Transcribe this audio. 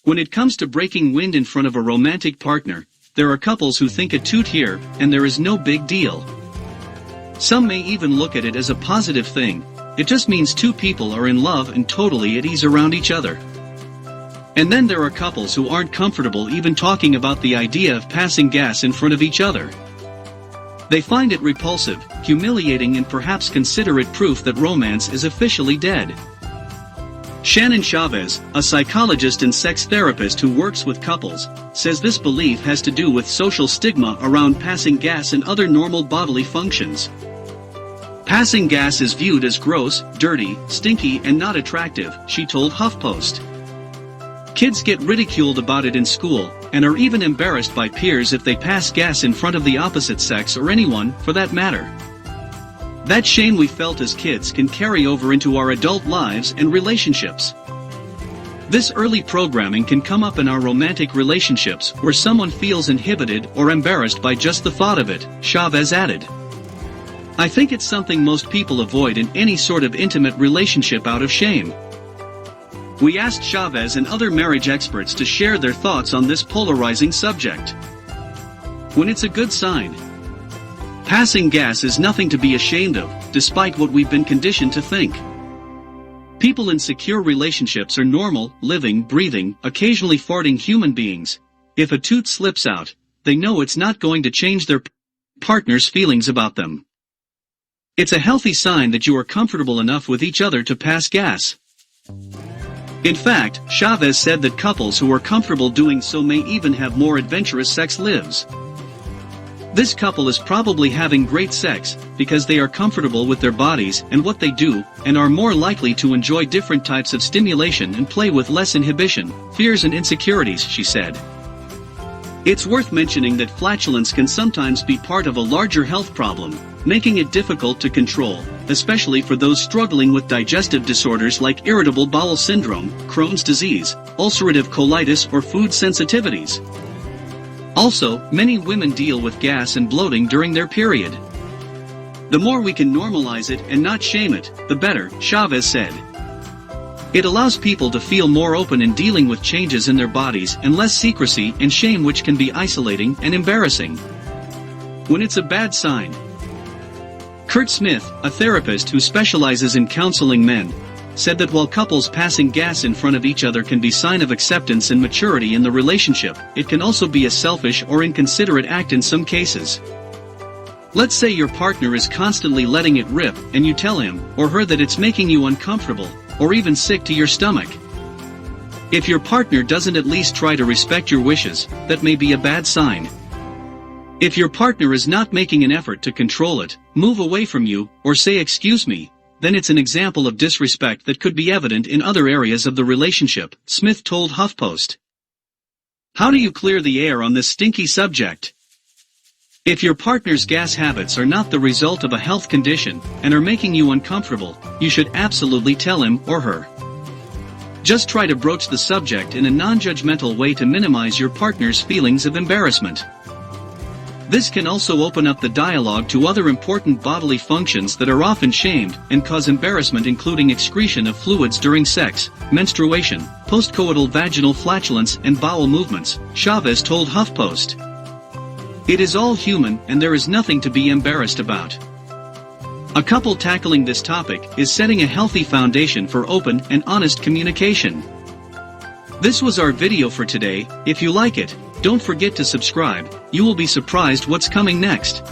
When it comes to breaking wind in front of a romantic partner, there are couples who think a toot here, and there is no big deal. Some may even look at it as a positive thing. It just means two people are in love and totally at ease around each other. And then there are couples who aren't comfortable even talking about the idea of passing gas in front of each other. They find it repulsive, humiliating, and perhaps consider it proof that romance is officially dead. Shannon Chavez, a psychologist and sex therapist who works with couples, says this belief has to do with social stigma around passing gas and other normal bodily functions. Passing gas is viewed as gross, dirty, stinky, and not attractive, she told HuffPost. Kids get ridiculed about it in school, and are even embarrassed by peers if they pass gas in front of the opposite sex or anyone, for that matter. That shame we felt as kids can carry over into our adult lives and relationships. This early programming can come up in our romantic relationships where someone feels inhibited or embarrassed by just the thought of it, Chavez added. I think it's something most people avoid in any sort of intimate relationship out of shame. We asked Chavez and other marriage experts to share their thoughts on this polarizing subject. When it's a good sign. Passing gas is nothing to be ashamed of, despite what we've been conditioned to think. People in secure relationships are normal, living, breathing, occasionally farting human beings. If a toot slips out, they know it's not going to change their partner's feelings about them. It's a healthy sign that you are comfortable enough with each other to pass gas. In fact, Chavez said that couples who are comfortable doing so may even have more adventurous sex lives. This couple is probably having great sex, because they are comfortable with their bodies and what they do, and are more likely to enjoy different types of stimulation and play with less inhibition, fears and insecurities, she said. It's worth mentioning that flatulence can sometimes be part of a larger health problem, making it difficult to control, especially for those struggling with digestive disorders like irritable bowel syndrome, Crohn's disease, ulcerative colitis or food sensitivities. Also, many women deal with gas and bloating during their period. The more we can normalize it and not shame it, the better, Chavez said. It allows people to feel more open in dealing with changes in their bodies and less secrecy and shame, which can be isolating and embarrassing. When it's a bad sign. Kurt Smith, a therapist who specializes in counseling men, said that while couples passing gas in front of each other can be a sign of acceptance and maturity in the relationship, it can also be a selfish or inconsiderate act in some cases. Let's say your partner is constantly letting it rip, and you tell him or her that it's making you uncomfortable, or even sick to your stomach. If your partner doesn't at least try to respect your wishes, that may be a bad sign. If your partner is not making an effort to control it, move away from you, or say excuse me, then it's an example of disrespect that could be evident in other areas of the relationship, Smith told HuffPost. How do you clear the air on this stinky subject? If your partner's gas habits are not the result of a health condition, and are making you uncomfortable, you should absolutely tell him or her. Just try to broach the subject in a non-judgmental way to minimize your partner's feelings of embarrassment. This can also open up the dialogue to other important bodily functions that are often shamed and cause embarrassment, including excretion of fluids during sex, menstruation, postcoital vaginal flatulence and bowel movements, Chavez told HuffPost. It is all human and there is nothing to be embarrassed about. A couple tackling this topic is setting a healthy foundation for open and honest communication. This was our video for today. If you like it, don't forget to subscribe. You will be surprised what's coming next.